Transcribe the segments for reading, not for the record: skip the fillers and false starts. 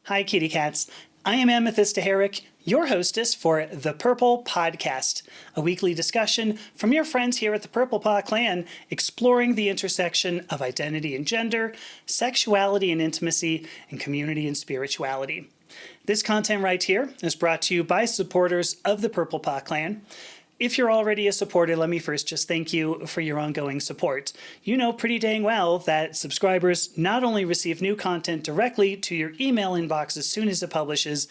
Hi, kitty cats. I am Amethysta Herrick, your hostess for the Purplepaw, a weekly discussion from your friends here at the Purplepaw clan, exploring the intersection of identity and gender, sexuality and intimacy, and community and spirituality. This content right here is brought to you by supporters of the Purplepaw clan. If you're already a supporter, let me first just thank you for your ongoing support. You know pretty dang well that subscribers not only receive new content directly to your email inbox as soon as it publishes,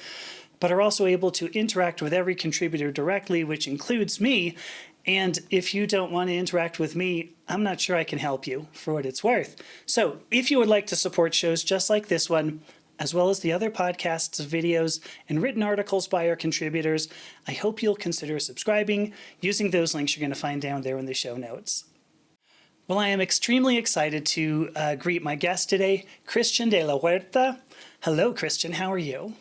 but are also able to interact with every contributor directly, which includes me. And if you don't want to interact with me, I'm not sure I can help you, for what it's worth. So if you would like to support shows just like this one, as well as the other podcasts, videos, and written articles by our contributors, I hope you'll consider subscribing using those links you're going to find down there in the show notes. Well, I am extremely excited to greet my guest today, Christian de la Huerta. Hello, Christian. How are you?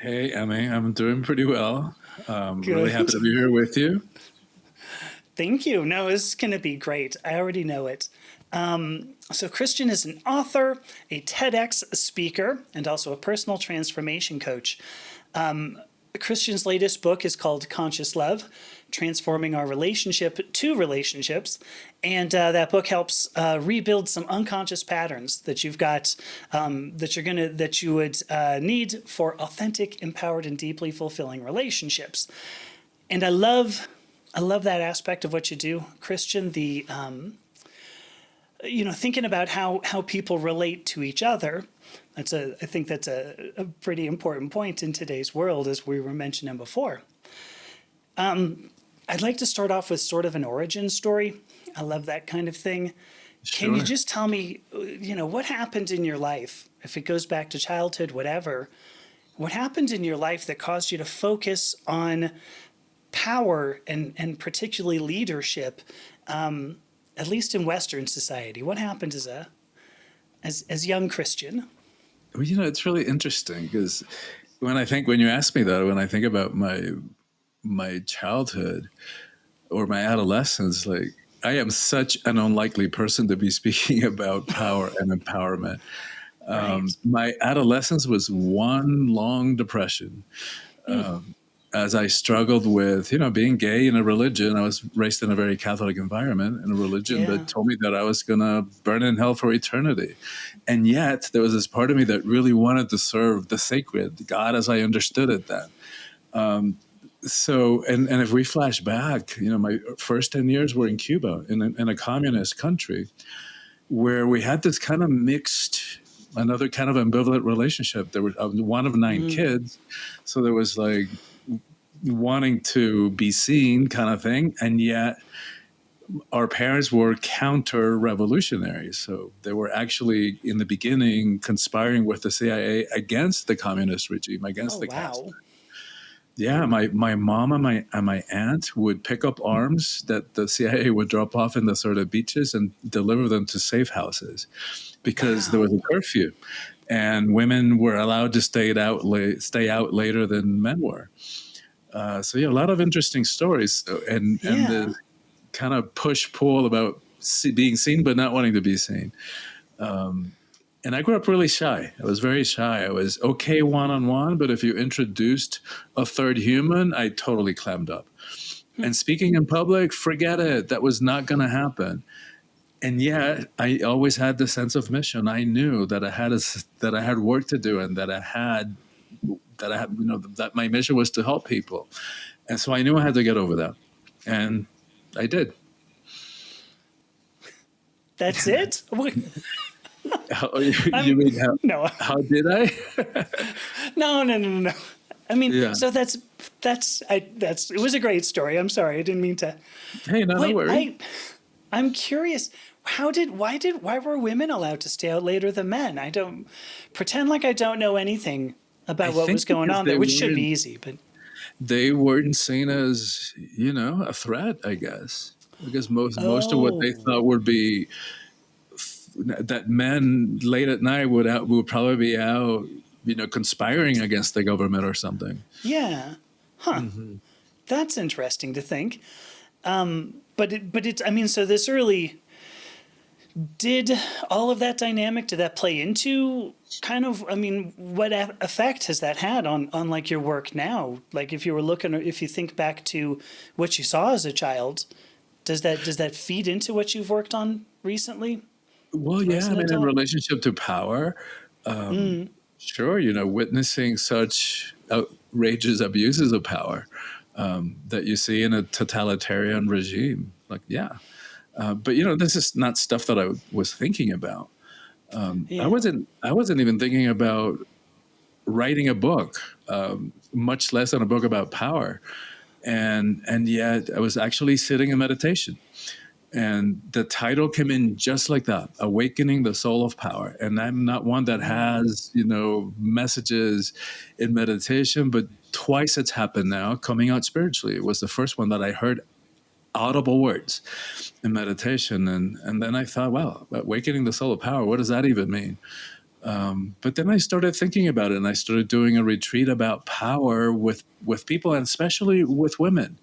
Hey, Emmy. I'm doing pretty well. Really happy to be here with you. Thank you. No, it's going to be great. I already know it. So Christian is an author, a TedX speaker, and also a personal transformation coach. Christian's latest book is called Conscious Love, Transforming Our Relationship to Relationships. And that book helps rebuild some unconscious patterns that you've got, that you would need for authentic, empowered, and deeply fulfilling relationships. And I love that aspect of what you do, Christian, thinking about how people relate to each other. I think that's a pretty important point in today's world, as we were mentioning before. I'd like to start off with sort of an origin story. I love that kind of thing. Sure. Can you just tell me, what happened in your life, if it goes back to childhood, whatever, what happened in your life that caused you to focus on power and particularly leadership, at least in Western society? What happened as young Christian? Well, it's really interesting because when you ask me that, when I think about my childhood or my adolescence, like I am such an unlikely person to be speaking about power and empowerment. Right. My adolescence was one long depression. As I struggled with, being gay in a religion. I was raised in a very Catholic environment, in a religion that told me that I was going to burn in hell for eternity. And yet there was this part of me that really wanted to serve the sacred, God as I understood it then. So if we flash back, my first 10 years were in Cuba, in a communist country, where we had this kind of mixed, another kind of ambivalent relationship. There were one of 9 kids. So there was like wanting to be seen kind of thing. And yet our parents were counter-revolutionaries. So they were actually, in the beginning, conspiring with the CIA against the communist regime, against the Castro. Yeah, my mom and my aunt would pick up arms that the CIA would drop off in the sort of beaches and deliver them to safe houses because there was a curfew. And women were allowed to stay out later than men were. A lot of interesting stories, and the kind of push-pull about being seen but not wanting to be seen. And I grew up really shy. I was very shy. I was okay one-on-one, but if you introduced a third human, I totally clammed up. And speaking in public, forget it. That was not going to happen. And yet, I always had the sense of mission. I knew that I had work to do, and that that my mission was to help people. And so I knew I had to get over that. And I did. That's it? You mean No. How did I? No. I mean, so it was a great story. I'm sorry. I didn't mean to. Hey, no worries. I'm curious. Why were women allowed to stay out later than men? I don't pretend like I don't know anything about what was going on there, which should be easy, but they weren't seen as, a threat, I guess, because most of what they thought would be that men late at night would probably be out, conspiring against the government or something. Yeah. Huh. Mm-hmm. That's interesting to think. But it's, I mean, so this early Did all of that dynamic, did that play into kind of, I mean, what effect has that had on like your work now? Like if you were looking, if you think back to what you saw as a child, does that feed into what you've worked on recently? Well, yeah, I Recent mean, at in all? relationship to power, sure, witnessing such outrageous abuses of power that you see in a totalitarian regime, like, yeah. But this is not stuff that I was thinking about. I Yeah. wasn't. I wasn't even thinking about writing a book, much less on a book about power. And yet, I was actually sitting in meditation, and the title came in just like that: "Awakening the Soul of Power." And I'm not one that has messages in meditation, but twice it's happened now, coming out spiritually. It was the first one that I heard audible words in meditation, and then I thought, wow, awakening the soul of power, what does that even mean? But then I started thinking about it, and I started doing a retreat about power with people, and especially with women,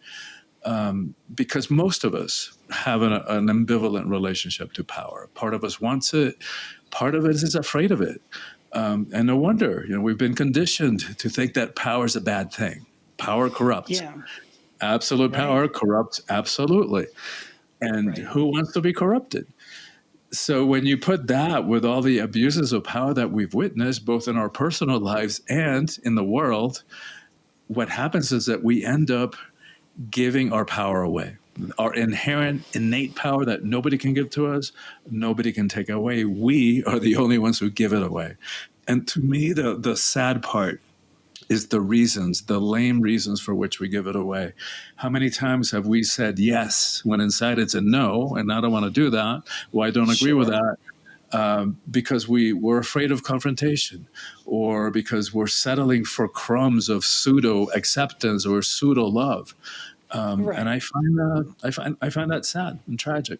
because most of us have an ambivalent relationship to power. Part of us wants it, part of us is afraid of it, and no wonder. We've been conditioned to think that power is a bad thing. Power corrupts. Yeah. Absolute Right. power corrupts absolutely. And Right. who wants to be corrupted? So when you put that with all the abuses of power that we've witnessed, both in our personal lives and in the world, what happens is that we end up giving our power away. Our inherent, innate power that nobody can give to us, nobody can take away. We are the only ones who give it away. And to me, the sad part is the reasons, the lame reasons for which we give it away. How many times have we said yes when inside it's a no, and I don't want to do that? Well, I don't agree with Sure. that. Because we're afraid of confrontation, or because we're settling for crumbs of pseudo acceptance or pseudo love, and Right. I find that sad and tragic.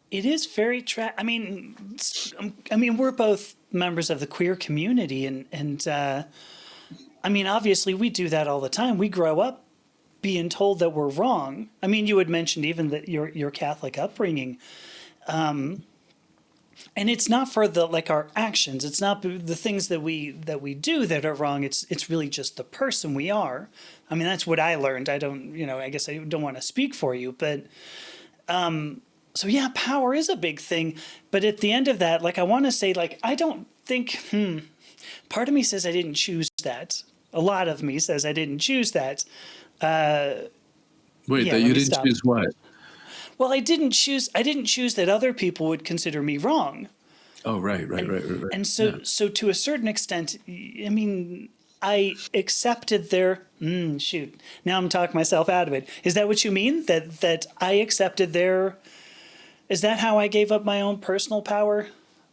It is very I mean, we're both members of the queer community, and I mean, obviously, we do that all the time. We grow up being told that we're wrong. I mean, you had mentioned even that your Catholic upbringing, and it's not for the like our actions. It's not the things that we do that are wrong. It's really just the person we are. I mean, that's what I learned. I don't, I guess I don't want to speak for you, but so yeah, power is a big thing. But at the end of that, like I want to say, like I don't think. Part of me says I didn't choose that. A lot of me says I didn't choose that. Wait, Yeah, that let you me didn't stop. choose what? Well, I didn't choose. I didn't choose that other people would consider me wrong, Oh, right, right, and right, right, right. and Yeah. so to a certain extent, I mean, I accepted their shoot. Now I'm talking myself out of it. Is that what you mean? That I accepted their? Is that how I gave up my own personal power,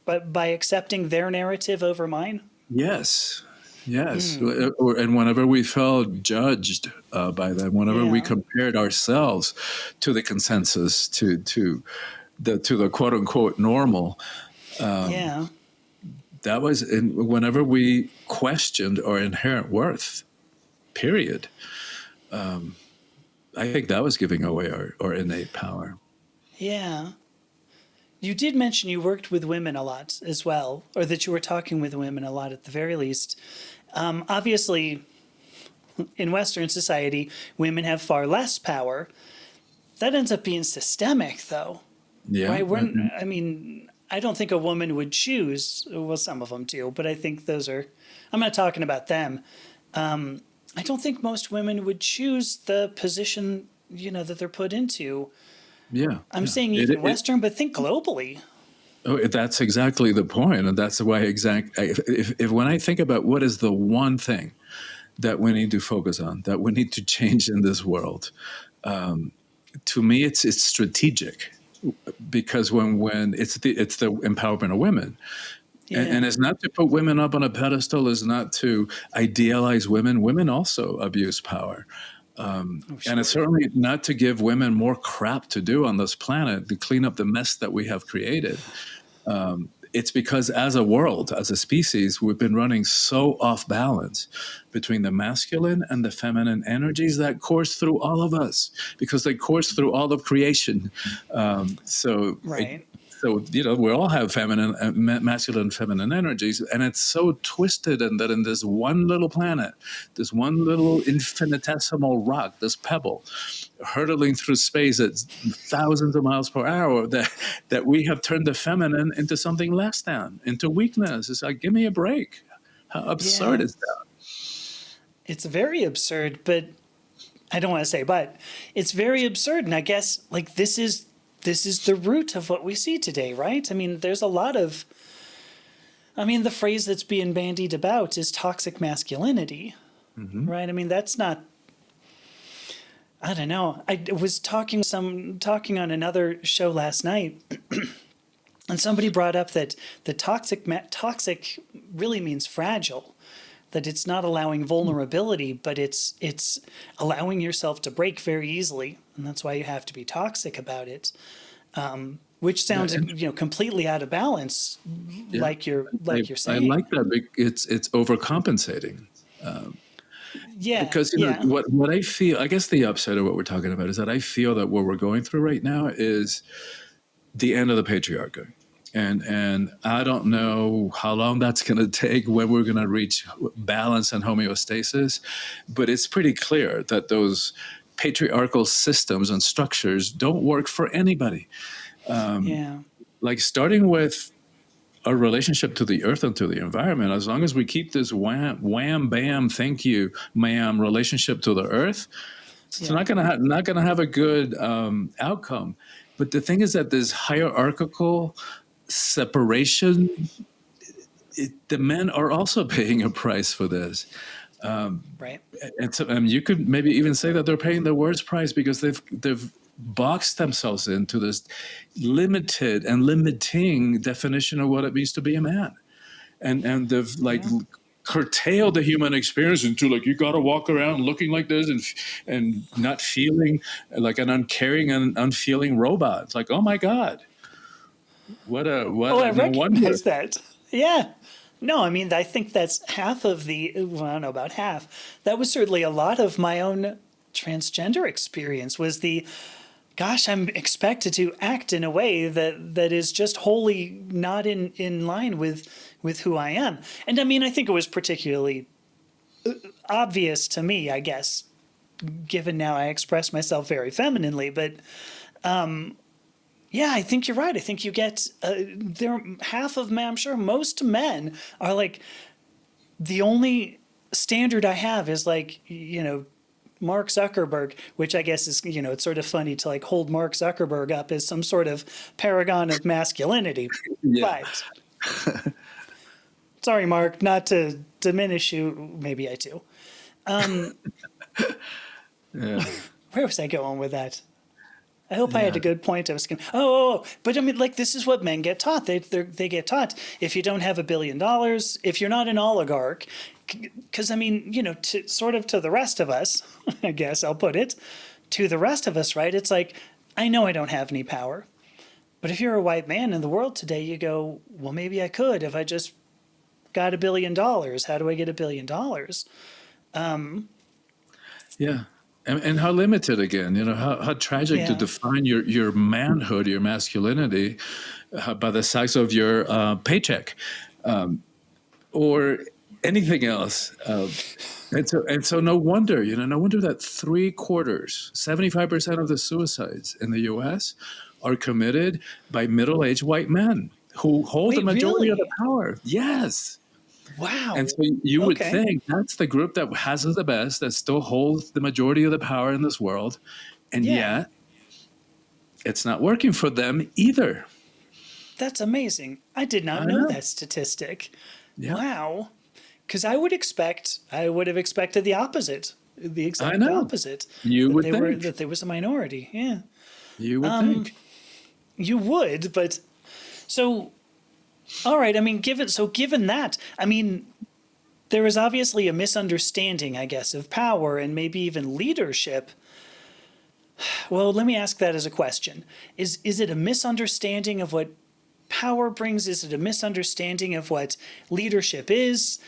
but by accepting their narrative over mine? Yes. Yes. And whenever we felt judged by them, whenever we Yeah. compared ourselves to the consensus, to the quote unquote normal, Yeah. that was whenever we questioned our inherent worth, period. I think that was giving away our innate power. Yeah. You did mention you worked with women a lot as well, or that you were talking with women a lot at the very least. Obviously, in Western society, women have far less power. That ends up being systemic, though, Yeah. right? I mean, I don't think a woman would choose. Well, some of them do, but I think those are. I'm not talking about them. I don't think most women would choose the position that they're put into. Yeah. I'm Yeah. saying even Western, but think globally. That's exactly the point, and that's why if when I think about what is the one thing that we need to focus on, that we need to change in this world, to me, it's strategic, because when it's the empowerment of women, and Yeah. it's not to put women up on a pedestal, it's not to idealize women. Women also abuse power. Oh, And it's sure. certainly not to give women more crap to do on this planet to clean up the mess that we have created. It's because as a world, as a species, we've been running so off balance between the masculine and the feminine energies that course through all of us, because they course through all of creation. So Right. So, we all have feminine, masculine, feminine energies, and it's so twisted, and that in this one little planet, this one little infinitesimal rock, this pebble, hurtling through space at thousands of miles per hour, that we have turned the feminine into something less than, into weakness. It's like, give me a break. How absurd Yeah. is that? It's very absurd, but I don't want to say but. It's very absurd, and I guess like this is the root of what we see today, right? I mean, there's a lot of the phrase that's being bandied about is toxic masculinity, right? I mean, that's not. I don't know. I was talking on another show last night, and somebody brought up that the toxic really means fragile, that it's not allowing vulnerability, but it's allowing yourself to break very easily, and that's why you have to be toxic about it. Which sounds completely out of balance, Yeah. like you're I saying. like that. It's overcompensating. Yeah, Because yeah, what I feel, I guess the upside of what we're talking about is that I feel that what we're going through right now is the end of the patriarchy. And I don't know how long that's going to take, when we're going to reach balance and homeostasis, but it's pretty clear that those patriarchal systems and structures don't work for anybody. yeah, Like, starting with a relationship to the earth and to the environment, as long as we keep this wham bam thank you ma'am relationship to the earth, it's yeah. not gonna have a good outcome. But the thing is that this hierarchical separation, the men are also paying a price for this. Right. And so, you could maybe even say that they're paying the worst price, because they've boxed themselves into this limited and limiting definition of what it means to be a man, and they've like Yeah. curtailed the human experience into, like, you got to walk around looking like this and not feeling like an uncaring and unfeeling robot. It's like, oh my god, Oh, I no wonder. recognize that. Yeah. No, I mean, I think that's half of the. Well, I don't know about half. That was certainly a lot of my own transgender experience. Was the gosh, I'm expected to act in a way that is just wholly not in line with who I am. And I mean, I think it was particularly obvious to me, I guess, given now I express myself very femininely. But yeah, I think you're right. I think you get there. Half of men, I'm sure most men are like, the only standard I have is like, Mark Zuckerberg, which I guess is, it's sort of funny to like hold Mark Zuckerberg up as some sort of paragon of masculinity. Yeah. But sorry, Mark, not to diminish you. Maybe I do. Yeah. Where was I going with that? I hope I had Yeah. a good point. I was going, but I mean, like, this is what men get taught. They get taught, if you don't have $1 billion, if you're not an oligarch, because I mean, to the rest of us, I guess I'll put it, to the rest of us, right? It's like, I know I don't have any power, but if you're a white man in the world today, you go, well, maybe I could if I just got $1 billion. How do I get $1 billion? Yeah. And how limited again, how tragic to Yeah, define your manhood, your masculinity, by the size of your paycheck, or anything else. And so no wonder, no wonder that 3/4, 75% of the suicides in the US are committed by middle-aged white men who hold the wait, majority of the really? power. Yes. And Wow. so you would Okay. think that's the group that has it the best, that still holds the majority of the power in this world. And Yeah. yet it's not working for them either. That's amazing. I did not I know know. that statistic. Yeah, Wow. Because I would have expected the opposite, the I exact know. opposite, You would think. that there was a minority. Yeah, You would think. you would, but so all right. I mean, given that, I mean, there is obviously a misunderstanding, I guess, of power and maybe even leadership. Well, let me ask that as a question: Is it a misunderstanding of what power brings? Is it a misunderstanding of what leadership is?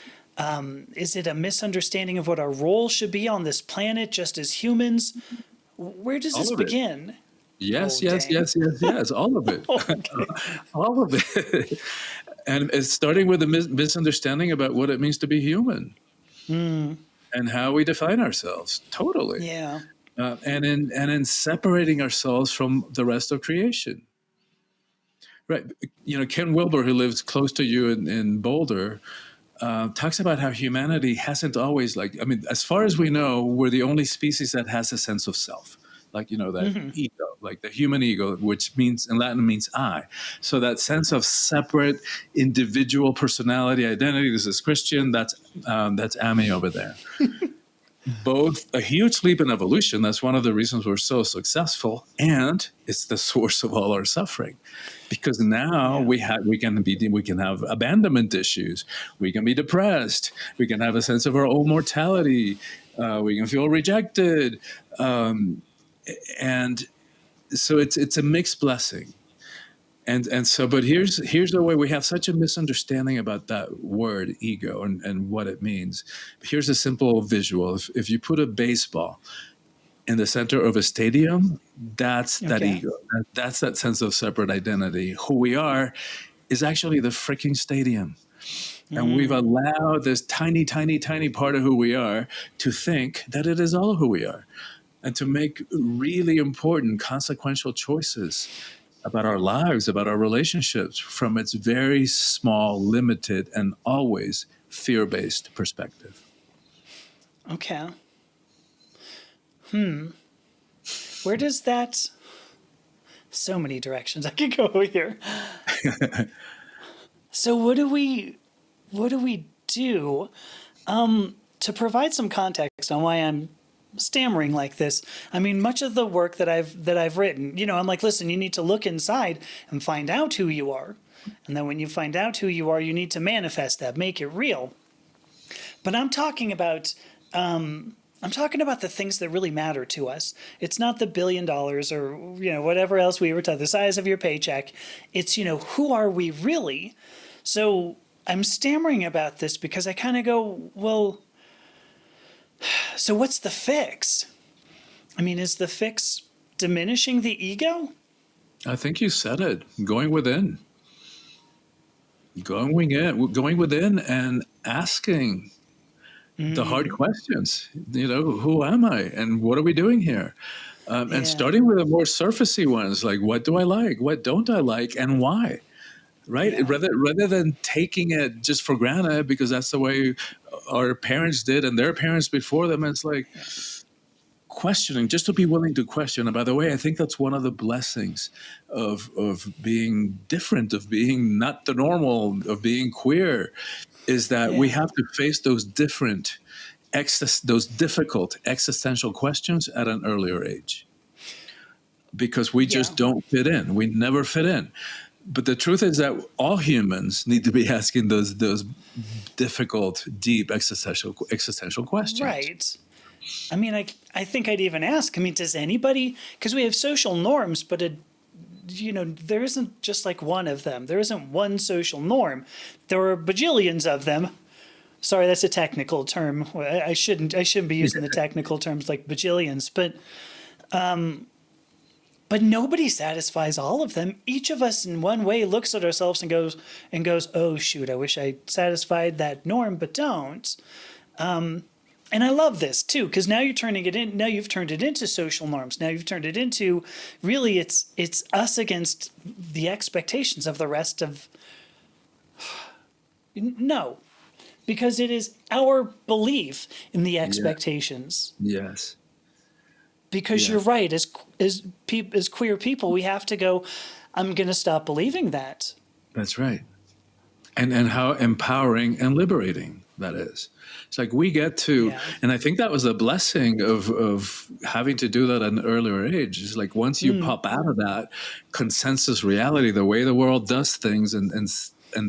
Is it a misunderstanding of what our role should be on this planet just as humans? Where does this All of it. begin? Yes, Oh, yes, dang. yes, yes, yes. All of it. Okay. All of it. And it's starting with a misunderstanding about what it means to be human and how we define ourselves. Totally. Yeah. And in separating ourselves from the rest of creation. Right. Ken Wilber, who lives close to you in Boulder, talks about how humanity hasn't always, as far as we know, we're the only species that has a sense of self. That ego, like the human ego, which means in Latin means I. So that sense of separate individual personality identity. This is Christian. That's Amy over there. Both a huge leap in evolution. That's one of the reasons we're so successful, and it's the source of all our suffering, because now Yeah. we can have abandonment issues, we can be depressed, we can have a sense of our own mortality, we can feel rejected, and so it's a mixed blessing. But here's the way we have such a misunderstanding about that word ego and what it means. Here's a simple visual. If you put a baseball in the center of a stadium, that's that Okay. ego. That's that sense of separate identity. Who we are is actually the freaking stadium. And we've allowed this tiny, tiny, tiny part of who we are to think that it is all who we are, and to make really important consequential choices about our lives, about our relationships, from its very small, limited, and always fear-based perspective. Okay. Where does that? So many directions I could go here. So what do we do to provide some context on why I'm stammering like this? I mean, much of the work that I've written, I'm like, listen, you need to look inside and find out who you are. And then when you find out who you are, you need to manifest that, make it real. But I'm talking about the things that really matter to us. It's not the $1 billion or whatever else we were talking, the size of your paycheck. It's who are we really? So I'm stammering about this because I kind of go, well, so what's the fix? I mean, is the fix diminishing the ego? I think you said it. Going within and asking the hard questions. Who am I, and what are we doing here? And Yeah. starting with the more surfacey ones, like what do I like, what don't I like, and why? Right? Yeah. Rather than taking it just for granted because that's the way our parents did and their parents before them. It's like Yeah. questioning, just to be willing to question. And by the way, I think that's one of the blessings of being different, of being not the normal, of being queer, is that we Yeah. have to face those those difficult existential questions at an earlier age, because we Yeah. just don't fit in. We never fit in. But the truth is that all humans need to be asking those difficult, deep existential questions. Right. I mean, I think I'd even ask. I mean, does anybody? Because we have social norms, but there isn't just like one of them. There isn't one social norm. There are bajillions of them. Sorry, that's a technical term. I shouldn't be using the technical terms like bajillions, but nobody satisfies all of them. Each of us in one way looks at ourselves and goes, "Oh shoot, I wish I satisfied that norm, but don't." And I love this too, because now you're turning it in. Now you've turned it into social norms. Now you've turned it into, really, it's us against the expectations of the rest of. No, because it is our belief in the expectations. Yes. Because Yeah. you're right, as queer people, we have to go. I'm going to stop believing that. That's right. And how empowering and liberating that is. It's like we get to, Yeah. and I think that was a blessing of having to do that at an earlier age. It's like once you pop out of that consensus reality, the way the world does things and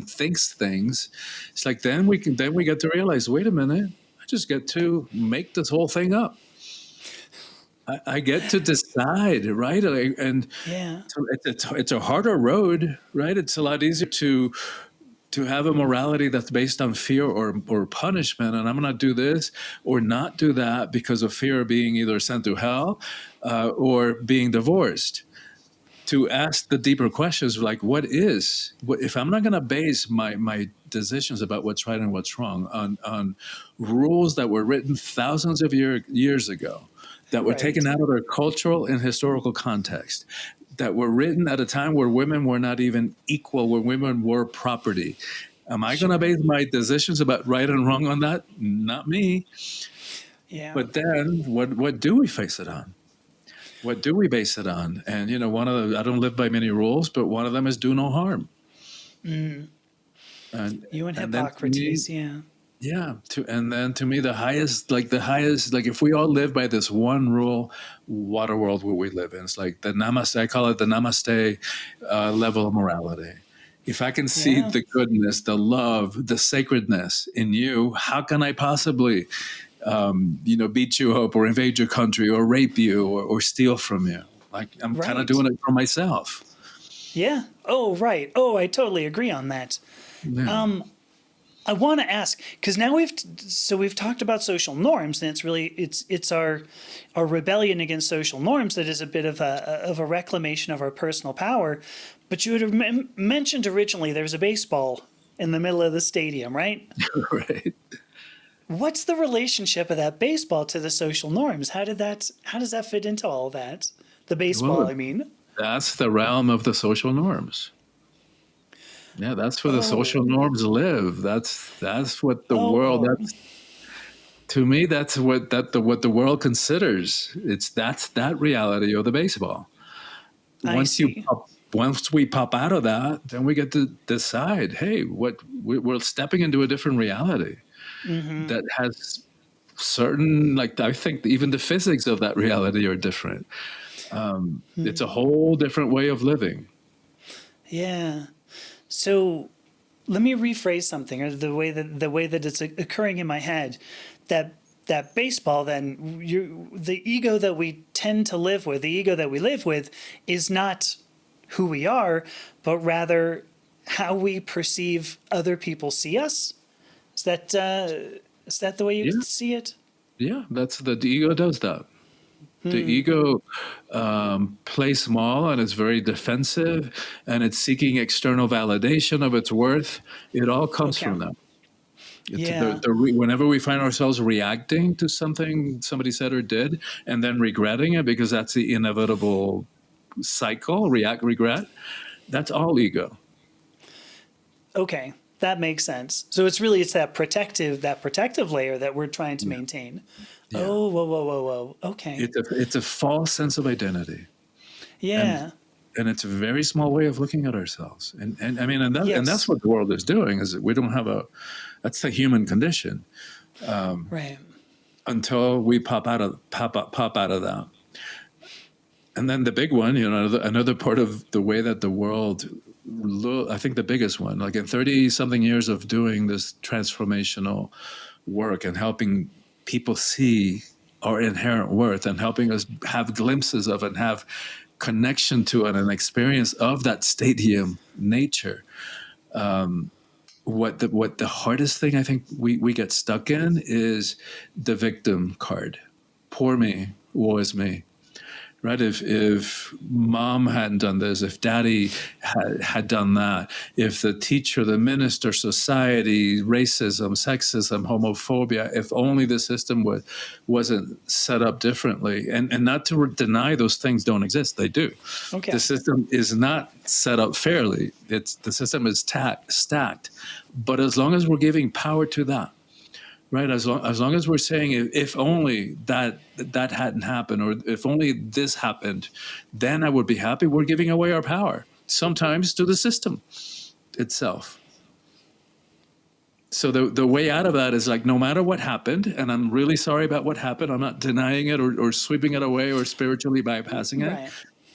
thinks things, it's like then we get to realize, wait a minute, I just get to make this whole thing up. I get to decide, right? And Yeah. so it's a harder road, right? It's a lot easier to have a morality that's based on fear or punishment, and I'm going to do this or not do that because of fear of being either sent to hell or being divorced. to ask the deeper questions like if I'm not going to base my decisions about what's right and what's wrong on rules that were written thousands of years ago, that were taken Right. out of their cultural and historical context, that were written at a time where women were not even equal, where women were property. Am I going to Sure. base my decisions about right and wrong on that? Not me. Yeah. But then what do we face it on? What do we base it on? And one of the I don't live by many rules, but one of them is do no harm. And You and and then to me, Hippocrates. Yeah. yeah, and then to me, the highest, if we all live by this one rule, what a world would we live in? It's like the namaste. I call it the namaste level of morality. If I can see Yeah. the goodness, the love, the sacredness in you, how can I possibly beat you up or invade your country or rape you or steal from you? Like I'm kind of Right. doing it for myself. Yeah. Oh, right. Oh, I totally agree on that. Yeah. I want to ask because now we've talked about social norms, and it's our rebellion against social norms that is a bit of a reclamation of our personal power. But you had mentioned originally there's a baseball in the middle of the stadium, right? Right. What's the relationship of that baseball to the social norms? How does that fit into all that? The baseball, Well, I mean. that's the realm of the social norms. Yeah, that's where the social Oh, norms live. That's what the world. oh, That's to me. That's what the world considers. That's that reality of the baseball. I Once you see. pop, once we pop out of that, then we get to decide. Hey, we're stepping into a different reality that has certain, like I think even the physics of that reality are different. It's a whole different way of living. Yeah. So let me rephrase something, or the way that it's occurring in my head. That that baseball, then the ego that we tend to live with, the ego that we live with, is not who we are, but rather how we perceive other people see us. Is that the way you Yeah, see it? yeah. The ego does that. The ego plays small and is very defensive, and it's seeking external validation of its worth. It all comes Okay. from that. Yeah. Whenever we find ourselves reacting to something somebody said or did, and then regretting it because that's the inevitable cycle, react, regret, that's all ego. Okay. That makes sense. So it's that protective layer that we're trying to Yeah. maintain. Yeah. Oh, whoa, whoa, whoa, whoa. Okay. It's a false sense of identity. And Yeah. and it's a very small way of looking at ourselves. And I mean, and that's Yes. what the world is doing, is that we don't have that's the human condition Right. until we pop out of that. And then the big one, another part of the way that the world, I think the biggest one, like in 30 something years of doing this transformational work and helping people see our inherent worth and helping us have glimpses of it and have connection to it and experience of that stadium nature. What the hardest thing I think we get stuck in is the victim card. Poor me, woe is me. Right? If mom hadn't done this, if daddy had done that, if the teacher, the minister, society, racism, sexism, homophobia, if only the system wasn't set up differently. And not to deny those things don't exist, they do. The Okay. system is not set up fairly. The system is stacked. But as long as we're giving power to that, right? As long as we're saying if only that hadn't happened, or if only this happened, then I would be happy. We're giving away our power sometimes to the system itself. So the way out of that is like, no matter what happened, and I'm really sorry about what happened. I'm not denying it or sweeping it away or spiritually bypassing it. Right.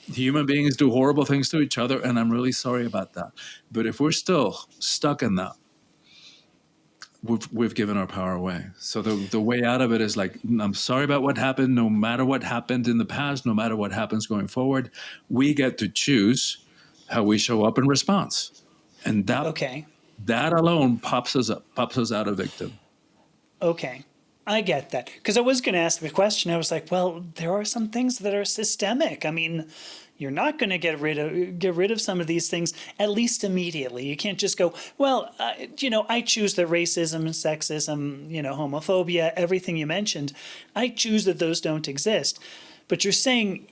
Human beings do horrible things to each other, and I'm really sorry about that. But if we're still stuck in that, we've given our power away. So the way out of it is like, I'm sorry about what happened. No matter what happened in the past, no matter what happens going forward, we get to choose how we show up in response, and Okay. that alone pops us out of victim. Okay. I get that. Because I was going to ask the question. I was like, well, there are some things that are systemic. I mean, you're not going to get rid of some of these things, at least immediately. You can't just go, well, I choose that racism and sexism, homophobia, everything you mentioned, I choose that those don't exist. But you're saying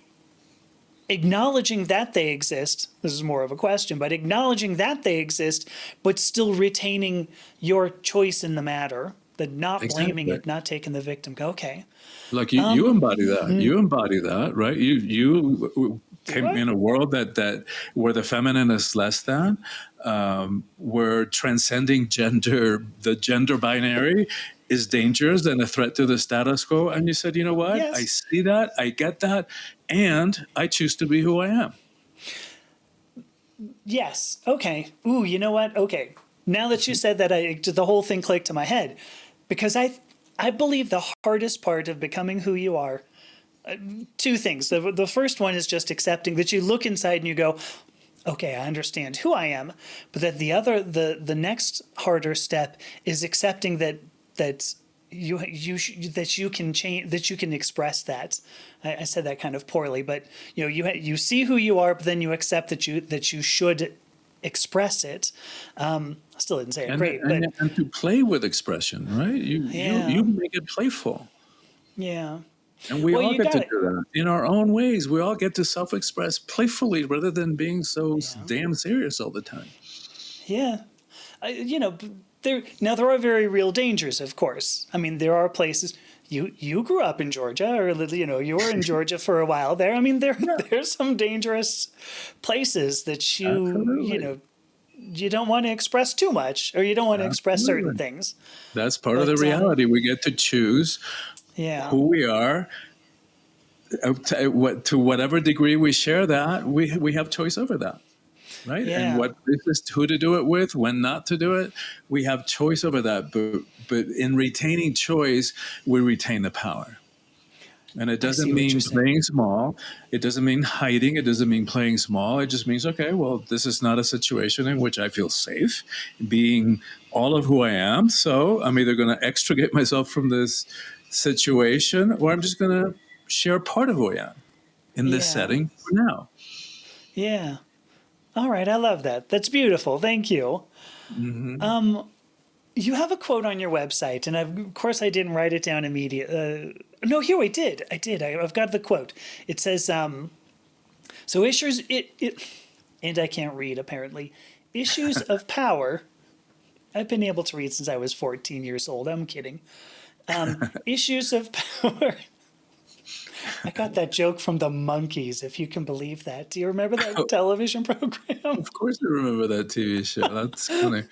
acknowledging that they exist, this is more of a question, but acknowledging that they exist, but still retaining your choice in the matter, that not blaming Exactly. it, not taking the victim. Okay. Like you embody that. You embody that, right? You Do came I? in a world that where the feminine is less than, where transcending the gender binary is dangerous and a threat to the status quo. And you said, you know what? I Yes. see that, I get that, and I choose to be who I am. Yes. Okay. Ooh, you know what? Okay. Now that you said that, the whole thing clicked to my head, because I believe the hardest part of becoming who you are, two things. The first one is just accepting that you look inside and you go, okay, I understand who I am. But that the next harder step is accepting that you can change, that you can express that. I said that kind of poorly, but you see who you are, but then you accept that you should express it. Still didn't say it And, great, but and to play with expression, right? You yeah, make it playful. yeah. And we Well, all you get to got do it. that in our own ways. We all get to self-express playfully rather than being so Yeah, damn serious all the time. yeah. There are very real dangers, of course. I mean, there are places. You grew up in Georgia, or you were in Georgia for a while there. I mean, Yeah, there's some dangerous places that absolutely. you don't want to express too much, or you don't want to express certain Absolutely. things. That's part of the But reality. We get to choose yeah, who we are. To whatever degree we share that, we have choice over that, right? And yeah, what places, who to do it with, when not to do it, we have choice over that. But in retaining choice, we retain the power. And it I doesn't see what you're mean saying. playing small. It doesn't mean hiding. It doesn't mean playing small. It just means, okay, well, this is not a situation in which I feel safe being all of who I am. So I'm either going to extricate myself from this situation or I'm just going to share part of who I am in this Yeah, setting for now. yeah. All right, I love that. That's beautiful. Thank you. Hmm. You have a quote on your website, and of course I didn't write it down immediately. No, here I did. I did. I've got the quote. It says, "So issues and I can't read apparently. Issues of power. I've been able to read since I was 14 years old. I'm kidding. Issues of power." I got that joke from the Monkees, if you can believe that. Do you remember that television program? Of course, I remember that TV show. That's funny.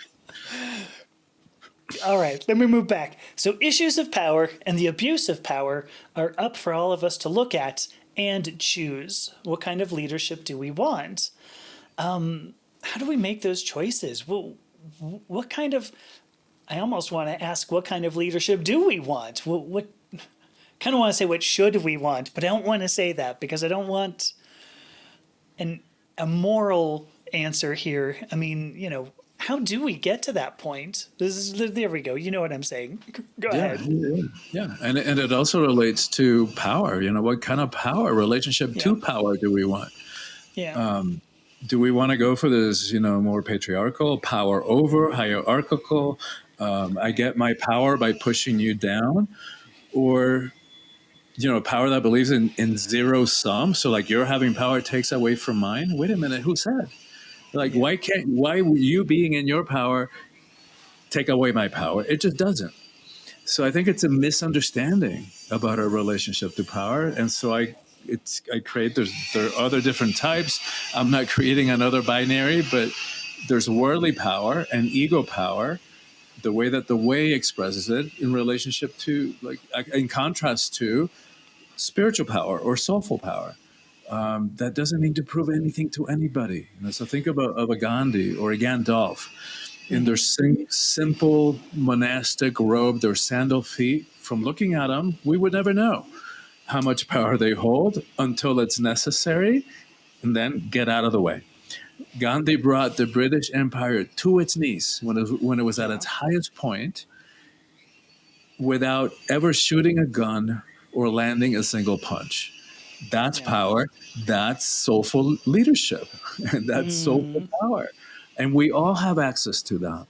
All right, let me move back. So, issues of power and the abuse of power are up for all of us to look at and choose. What kind of leadership do we want? How do we make those choices? What kind of, I almost want to ask, what kind of leadership do we want? What kind of want to say what should we want, but I don't want to say that because I don't want an a moral answer here. I mean, how do we get to that point? There we go. You know what I'm saying. Go Yeah, ahead. yeah, yeah. And it also relates to power. What kind of power, relationship Yeah. to power do we want? Yeah. Do we want to go for this, more patriarchal, power over, hierarchical? I get my power by pushing you down, or power that believes in zero sum. So like you're having power takes away from mine. Wait a minute, who said? Like Yeah. why you being in your power take away my power? It just doesn't. So I think it's a misunderstanding about our relationship to power, and so I create there are other different types. I'm not creating another binary, but there's worldly power and ego power. The way expresses it in relationship to, like, in contrast to spiritual power or soulful power. That doesn't need to prove anything to anybody. So think of a Gandhi or a Gandalf in their simple monastic robe, their sandal feet. From looking at them, we would never know how much power they hold until it's necessary, and then get out of the way. Gandhi brought the British Empire to its knees when it was at Yeah. its highest point without ever shooting a gun or landing a single punch. That's Yeah. power. That's soulful leadership. And that's soulful power. And we all have access to that.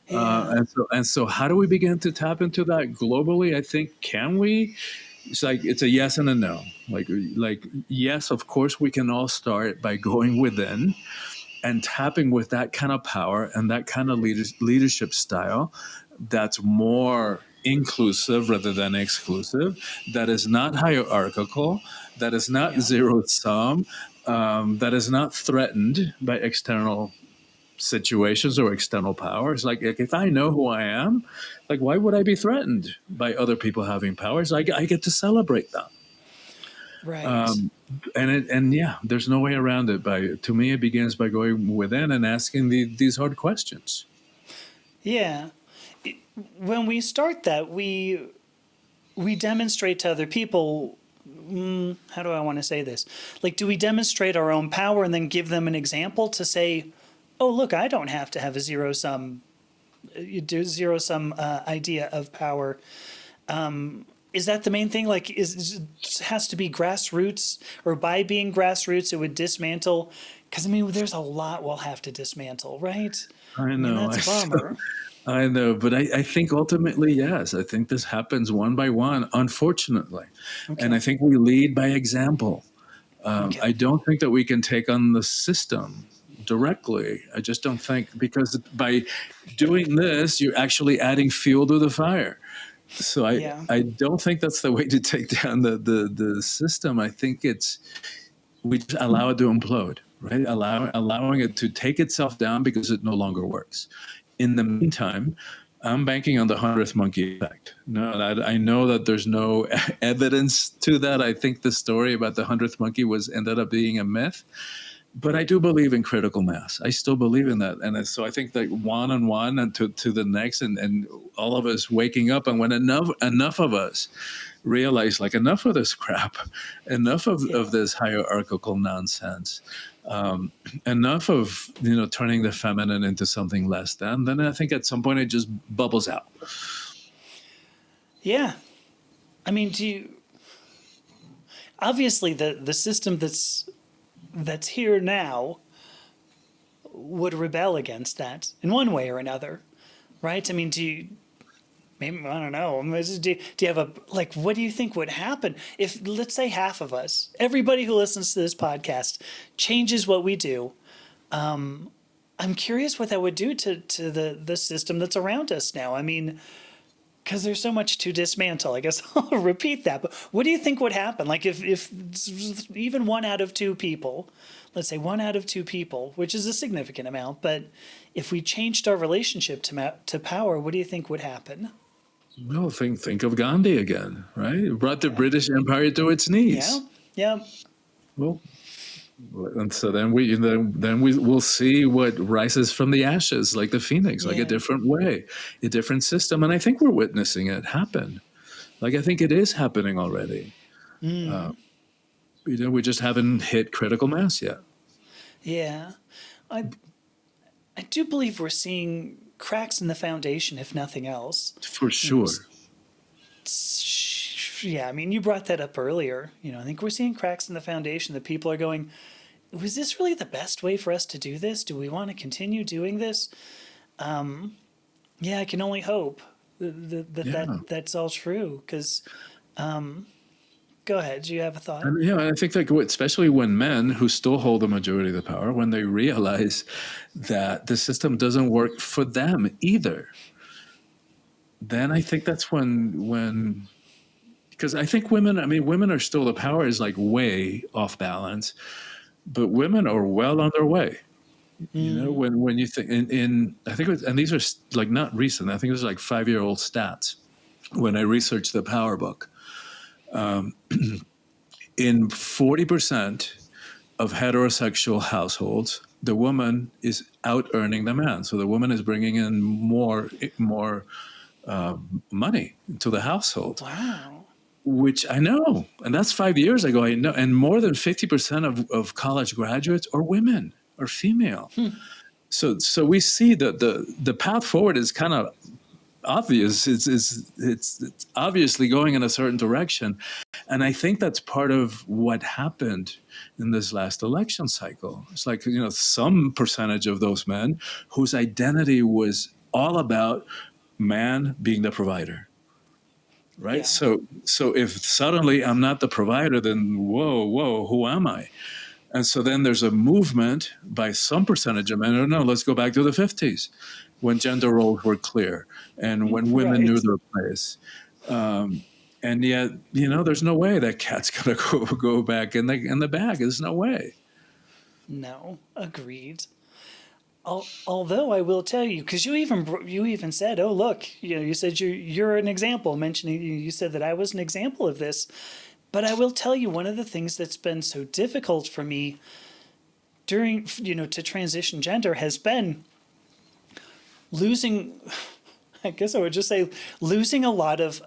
Yeah. And so how do we begin to tap into that globally? I think, can we? It's like, it's a yes and a no. Like yes, of course we can all start by going within and tapping with that kind of power and that kind of leadership style that's more inclusive rather than exclusive, that is not hierarchical, that is not Yeah. zero sum, that is not threatened by external situations or external powers. Like if I know who I am, like why would I be threatened by other people having powers? I get to celebrate that. Right. Um, and yeah, there's no way around it. To me, it begins by going within and asking these hard questions. Yeah. When we start that, we demonstrate to other people. How do I want to say this? Like, do we demonstrate our own power and then give them an example to say, "Oh, look, I don't have to have a zero sum idea of power." Is that the main thing? Like, has to be grassroots, or by being grassroots, it would dismantle? Because I mean, there's a lot we'll have to dismantle, right? I I mean, know, that's a bummer. I know, but I think ultimately, yes, I think this happens one by one, unfortunately, and I Okay. think we lead by example. Okay. I don't think that we can take on the system directly. I just don't think, because by doing this, you're actually adding fuel to the fire. So Yeah. I don't think that's the way to take down the system. I think we just allow it to implode, right? Allowing it to take itself down because it no longer works. In the meantime, I'm banking on the 100th monkey effect. No, I know that there's no evidence to that. I think the story about the 100th monkey ended up being a myth. But I do believe in critical mass. I still believe in that. And so I think that one on one and to the next, and all of us waking up, and when enough of us realize, like, enough of this crap, enough Yeah. of this hierarchical nonsense, um, enough of turning the feminine into something less than, then I think at some point it just bubbles out. Yeah. I mean, do you obviously the system that's here now would rebel against that in one way or another, right? I mean, do you maybe I don't know. Do you have a like? What do you think would happen if, let's say, half of us, everybody who listens to this podcast, changes what we do? I'm curious what that would do to the system that's around us now. I mean, because there's so much to dismantle. I guess I'll repeat that. But what do you think would happen? Like if even one out of two people, let's say one out of two people, which is a significant amount, but if we changed our relationship to power, what do you think would happen? Well, think of Gandhi again, right? It brought the Yeah. British Empire to its Yeah. knees. Yeah. Well, and so then we will see what rises from the ashes, like the phoenix, like a Yeah. different way, a different system. And I think we're witnessing it happen. Like, I think it is happening already. We just haven't hit critical mass yet. Yeah. I I do believe we're seeing cracks in the foundation, if nothing else. For You know, sure. yeah, I mean, you brought that up earlier. I think we're seeing cracks in the foundation that people are going, was this really the best way for us to do this? Do we want to continue doing this? Yeah, I can only hope Yeah. that's all true. Because, go ahead. Do you have a thought? And I think that especially when men who still hold the majority of the power, when they realize that the system doesn't work for them either, then I think that's when because I think women are still, the power is like way off balance, but women are well on their way. When you think I think and these are like not recent. I think it was like 5-year-old stats when I researched the Power Book. In 40% of heterosexual households, the woman is out earning the man. So the woman is bringing in more money to the household, Wow. which I know, and that's 5 years ago. I know, and more than 50% of college graduates are women or female. So we see that the path forward is kind of obvious. It's obviously going in a certain direction, And I think that's part of what happened in this last election cycle. It's like, some percentage of those men whose identity was all about man being the provider, right? Yeah. So if suddenly I'm not the provider, then whoa, who am I? And so then there's a movement by some percentage of men. No, let's go back to the 50s when gender roles were clear and when women knew Right. their place. And yet, there's no way that cat's going to go back in the bag. There's no way. No, agreed. Although I will tell you, because you even said, "Oh, look, you said you're an example," mentioning you said that I was an example of this. But I will tell you, one of the things that's been so difficult for me during to transition gender has been losing. I guess I would just say losing a lot of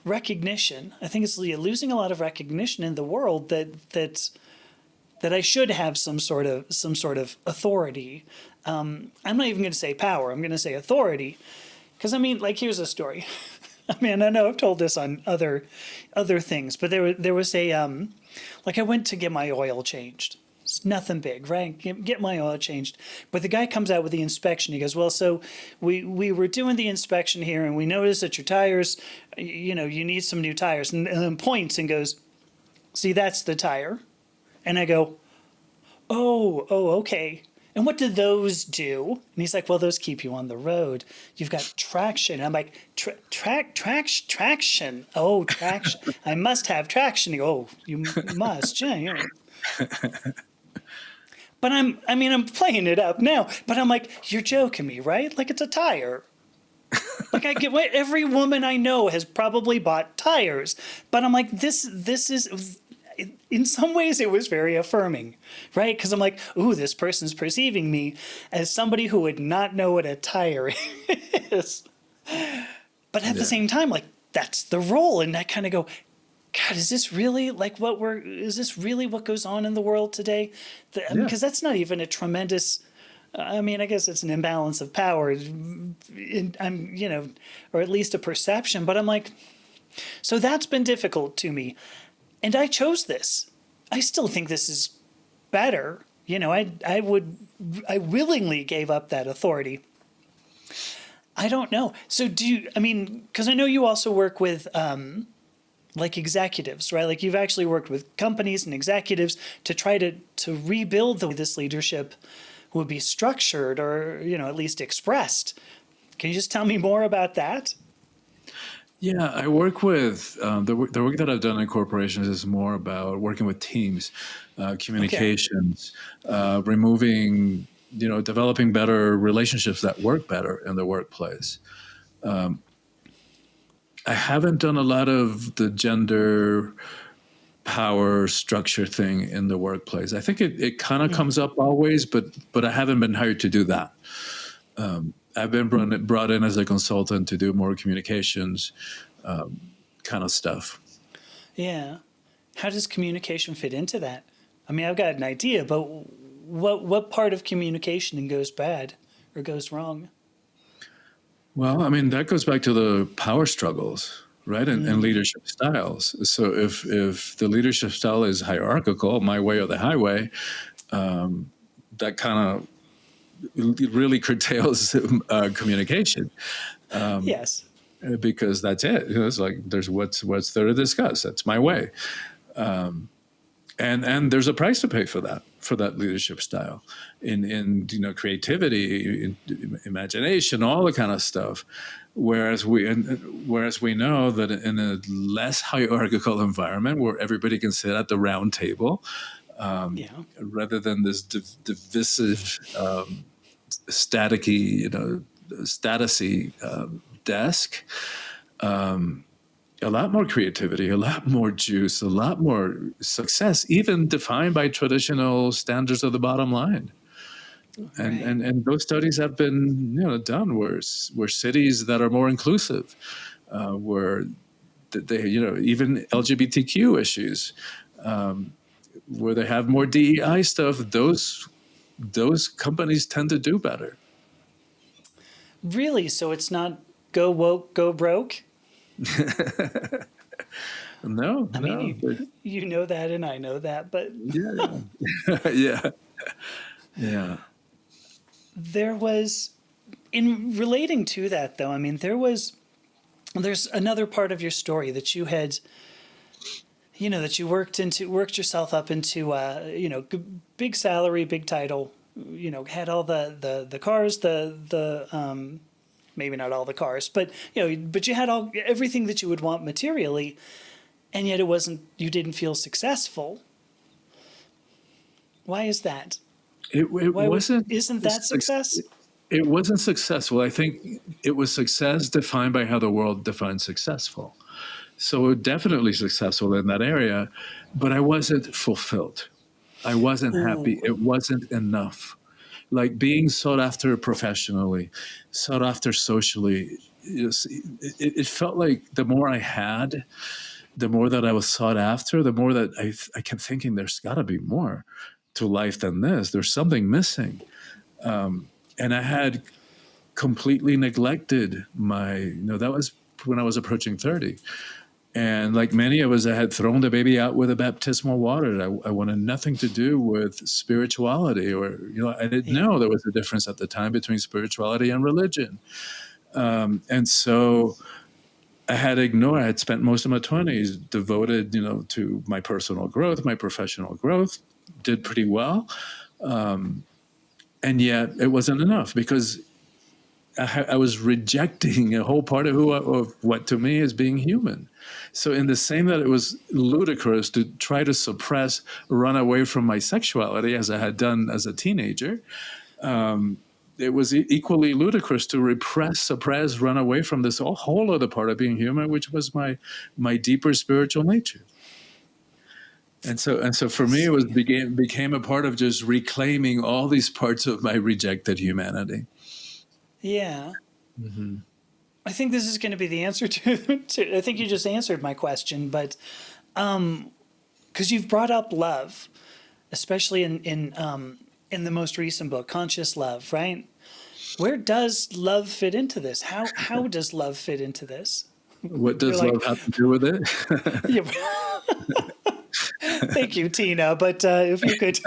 recognition. I think it's losing a lot of recognition in the world that I should have some sort of authority. I'm not even going to say power. I'm going to say authority, because I mean, like, here's a story. I mean, I know I've told this on other things, but there was a like, I went to get my oil changed. It's nothing big, right? Get my oil changed. But the guy comes out with the inspection. He goes, "Well, so we were doing the inspection here, and we noticed that your tires, you need some new tires." And then points and goes, "See, that's the tire." And I go, oh, okay. And what do those do? And he's like, "Well, those keep you on the road. You've got traction." And I'm like, traction. Oh, traction. I must have traction. He goes, "Oh, you must." Yeah. But I'm playing it up now. But I'm like, "You're joking me, right? Like, it's a tire." Like, I get what every woman I know has probably bought tires. But I'm like, this is. In some ways, it was very affirming, right? Because I'm like, "Ooh, this person's perceiving me as somebody who would not know what a tire is." But at the same time, like, that's the role. And I kind of go, "God, is this really like is this really what goes on in the world today?" Because that's not even a tremendous, I mean, I guess it's an imbalance of power, or at least a perception. But I'm like, so that's been difficult to me. And I chose this. I still think this is better. I willingly gave up that authority. I don't know. So because I know you also work with like executives, right? Like, you've actually worked with companies and executives to try to rebuild the way this leadership would be structured, or, at least expressed. Can you just tell me more about that? Yeah, I work with the work that I've done in corporations is more about working with teams, communications, removing, developing better relationships that work better in the workplace. I haven't done a lot of the gender power structure thing in the workplace. I think it kind of comes up always, but I haven't been hired to do that. I've been brought in as a consultant to do more communications kind of stuff. Yeah. How does communication fit into that? I mean, I've got an idea, but what part of communication goes bad or goes wrong? Well, I mean, that goes back to the power struggles, right? And leadership styles. So if the leadership style is hierarchical, my way or the highway, that kind of really curtails communication. Yes. Because that's it. It's like, there's what's there to discuss. That's my way. And there's a price to pay for that leadership style in creativity, in imagination, all the kind of stuff. Whereas we know that in a less hierarchical environment where everybody can sit at the round table, rather than this divisive, statusy desk, a lot more creativity, a lot more juice, a lot more success, even defined by traditional standards of the bottom line. Right. And those studies have been done where cities that are more inclusive, where they even LGBTQ issues, where they have more DEI stuff, those companies tend to do better. Really? So it's not go woke, go broke? No, I mean, no. you know that, and I know that, but Yeah, yeah. Yeah, yeah. there was, in relating to that, though, I mean, there's another part of your story that you had, that you worked yourself up into, big salary, big title, had all the cars, maybe not all the cars, but, but you had everything that you would want materially, and yet you didn't feel successful. Why is that? It wasn't. Isn't that success? It wasn't successful. I think it was success defined by how the world defines successful. So definitely successful in that area, but I wasn't fulfilled. I wasn't happy. Ooh, It wasn't enough. Like being sought after professionally, sought after socially. It felt like the more I had, the more that I was sought after, the more that I kept thinking there's got to be more to life than this. There's something missing. And I had completely neglected that was when I was approaching 30. And like many of us, I had thrown the baby out with a baptismal water. I wanted nothing to do with spirituality, or I didn't yeah. know there was a difference at the time between spirituality and religion. And so I had spent most of my 20s devoted, to my personal growth, my professional growth, did pretty well. And yet it wasn't enough because I was rejecting a whole part of what to me is being human. So, in the same that it was ludicrous to try to suppress, run away from my sexuality as I had done as a teenager, it was equally ludicrous to repress, suppress, run away from this whole other part of being human, which was my deeper spiritual nature. And so I for me, it was see. became a part of just reclaiming all these parts of my rejected humanity. Yeah. Hmm. I think this is going to be the answer to I think you just answered my question, but because you've brought up love, especially in the most recent book, Conscious Love, right? Where does love fit into this? How does love fit into this? What You're does like, love have to do with it? yeah, thank you, Tina, but if you could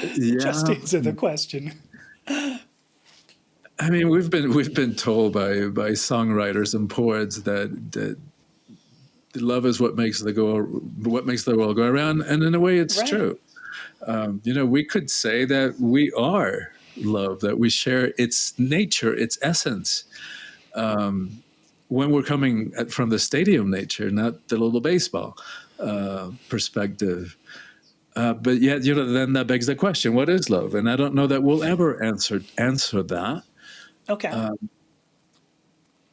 just Yeah, answer the question. I mean, we've been told by songwriters and poets that love is what makes the world go around, and in a way, it's Right. true. We could say that we are love, that we share its nature, its essence. When we're coming from the stadium nature, not the little baseball perspective. But yet, then that begs the question: what is love? And I don't know that we'll ever answer that. Okay.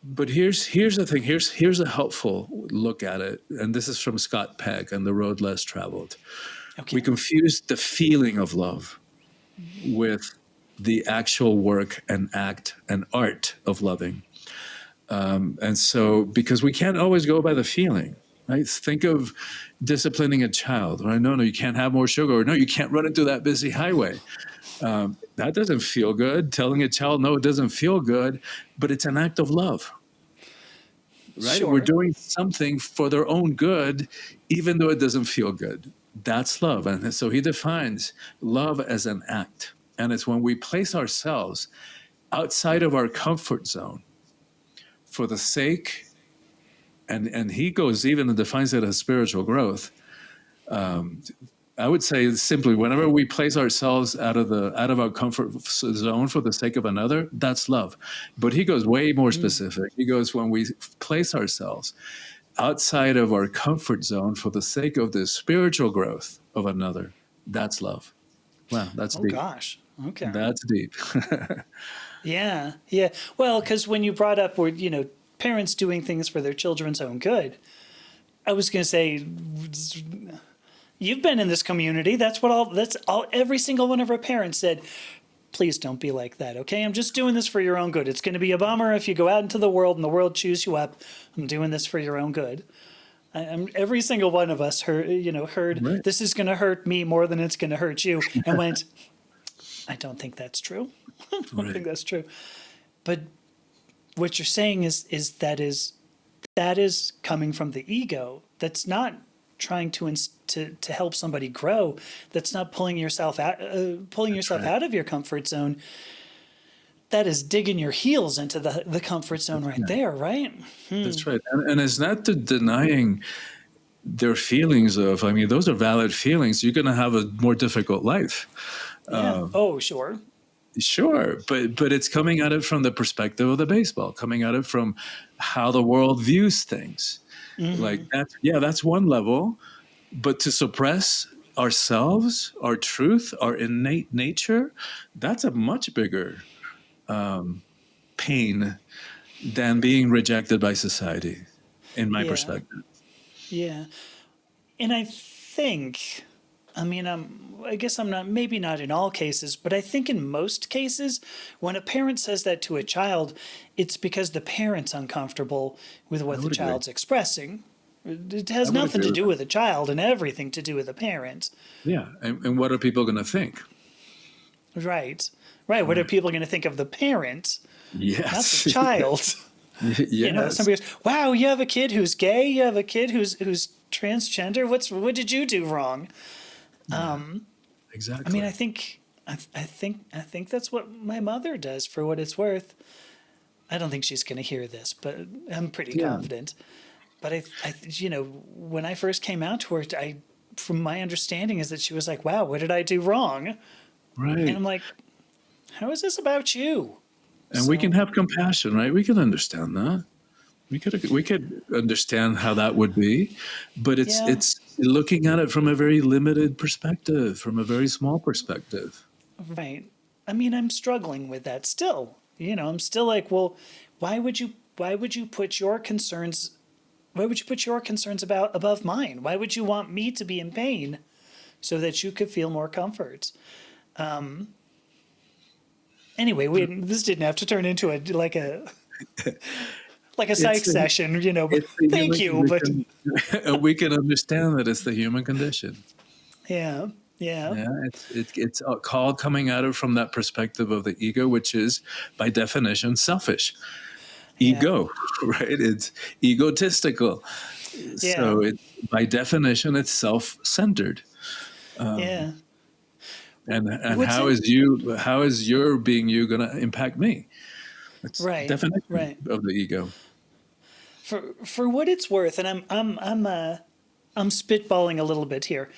But here's the thing. Here's a helpful look at it, and this is from Scott Peck and The Road Less Traveled. We Okay. confuse the feeling of love with the actual work and act and art of loving. And so, because we can't always go by the feeling, right? Think of disciplining a child, right? No, you can't have more sugar, or no, you can't run into that busy highway. That doesn't feel good. Telling a child no, it doesn't feel good, but it's an act of love, right? We're Sure. doing something for their own good, even though it doesn't feel good. That's love. And so he defines love as an act. And it's when we place ourselves outside of our comfort zone for the sake, and he goes even and defines it as spiritual growth. I would say simply, whenever we place ourselves out of our comfort zone for the sake of another, that's love. But he goes way more specific. He goes, when we place ourselves outside of our comfort zone for the sake of the spiritual growth of another, that's love. Wow, that's Oh deep. gosh. Okay. That's deep. Yeah. Yeah. Well, because when you brought up where parents doing things for their children's own good, I was going to say you've been in this community. That's all. Every single one of our parents said, please don't be like that. Okay. I'm just doing this for your own good. It's going to be a bummer if you go out into the world and the world chews you up. I'm doing this for your own good. Every single one of us heard Right. this is going to hurt me more than it's going to hurt you, and went, I don't think that's true. I don't think Right. that's true. But what you're saying is that that is coming from the ego. That's not trying to help somebody grow. That's not pulling yourself That's right. out of your comfort zone. That is digging your heels into the comfort zone right there, right? That's right. And it's not denying their feelings of, I mean, those are valid feelings. You're going to have a more difficult life. Yeah. Oh, sure. Sure, but it's coming at it from the perspective of the baseball, coming at it from how the world views things. Like that's one level, but to suppress ourselves, our truth, our innate nature, that's a much bigger pain than being rejected by society, in my Yeah. perspective. Yeah. And I think, I mean, I guess I'm not, maybe not in all cases, but I think in most cases, when a parent says that to a child, it's because the parent's uncomfortable with I what the would agree. child's expressing. It I has would nothing agree to with do that. with the child and everything to do with the parent. Yeah, and what are people going to think? Right. Right. What are Right. people going to think of the parent, not the Yes. child? Yes. Somebody goes, "Wow, you have a kid who's gay. You have a kid who's transgender. What did you do wrong?" Yeah. I mean, Exactly. I think that's what my mother does. For what it's worth, I don't think she's going to hear this, but I'm pretty Yeah. confident. But when I first came out to her, from my understanding, is that she was like, "Wow, what did I do wrong?" And Right. I'm like, "How is this about you?" And we can So have compassion, right? We can understand that. We could understand how that would be, but it's yeah, it's looking at it from a very limited perspective, from a very small perspective. right. I mean, I'm struggling with that still. I'm still like, well, why would you put your concerns about above mine? Why would you want me to be in pain so that you could feel more comfort? Anyway, this didn't have to turn into a like a It's psych the, session, it's the thank human you, but condition. We can understand that it's the human condition. yeah, yeah, Yeah, it's called coming at it from that perspective of the ego, which is by definition selfish. yeah, Ego, right? It's egotistical. yeah, So by definition, it's self-centered. yeah. And What's how in is your being you going to impact me? That's right, definition right. of the ego. For what it's worth, and I'm spitballing a little bit here.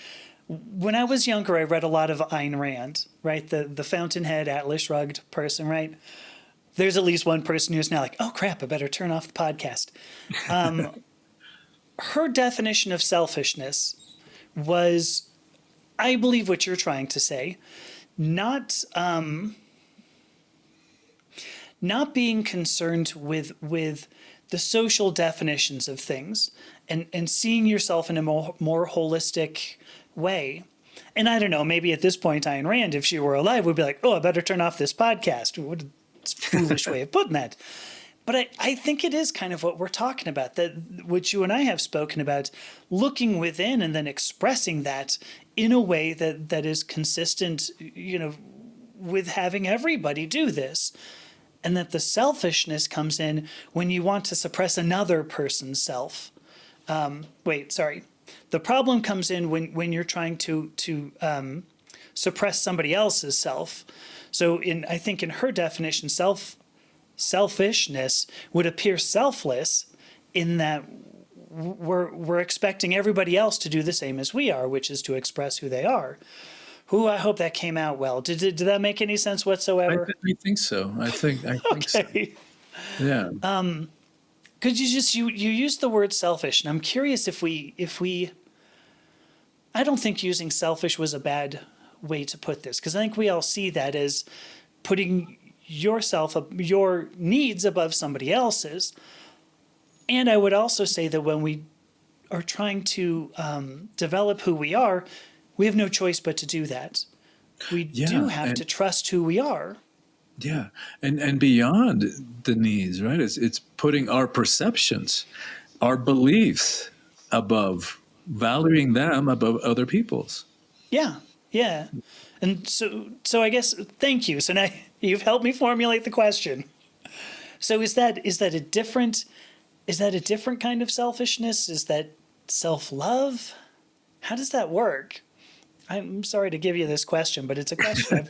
When I was younger, I read a lot of Ayn Rand, right? The fountainhead, Atlas Shrugged person, right? There's at least one person who's now like, oh crap, I better turn off the podcast. Her definition of selfishness was, I believe what you're trying to say, not not being concerned with the social definitions of things and seeing yourself in a more holistic way. And I don't know, maybe at this point, Ayn Rand, if she were alive, would be like, oh, I better turn off this podcast. It's a foolish way of putting that. But I think it is kind of what we're talking about, that what you and I have spoken about, looking within and then expressing that in a way that is consistent, with having everybody do this. And that the selfishness comes in when you want to suppress another person's self. Wait, sorry. The problem comes in when you're trying to suppress somebody else's self. So I think in her definition, selfishness would appear selfless in that we're expecting everybody else to do the same as we are, which is to express who they are. I hope that came out well. Did that make any sense whatsoever? I think so. I think so. Okay. Yeah. Because you used the word selfish, and I'm curious if we I don't think using selfish was a bad way to put this, because I think we all see that as putting your needs above somebody else's. And I would also say that when we are trying to develop who we are, we have no choice but to do that. We do Yeah. have And to trust who we are. yeah. And beyond the needs, right? It's putting our perceptions, our beliefs above, valuing them above other people's. Yeah, yeah. And so I guess thank you. So now you've helped me formulate the question. So is that a different is that a different kind of selfishness? Is that self-love? How does that work? I'm sorry to give you this question, but it's a question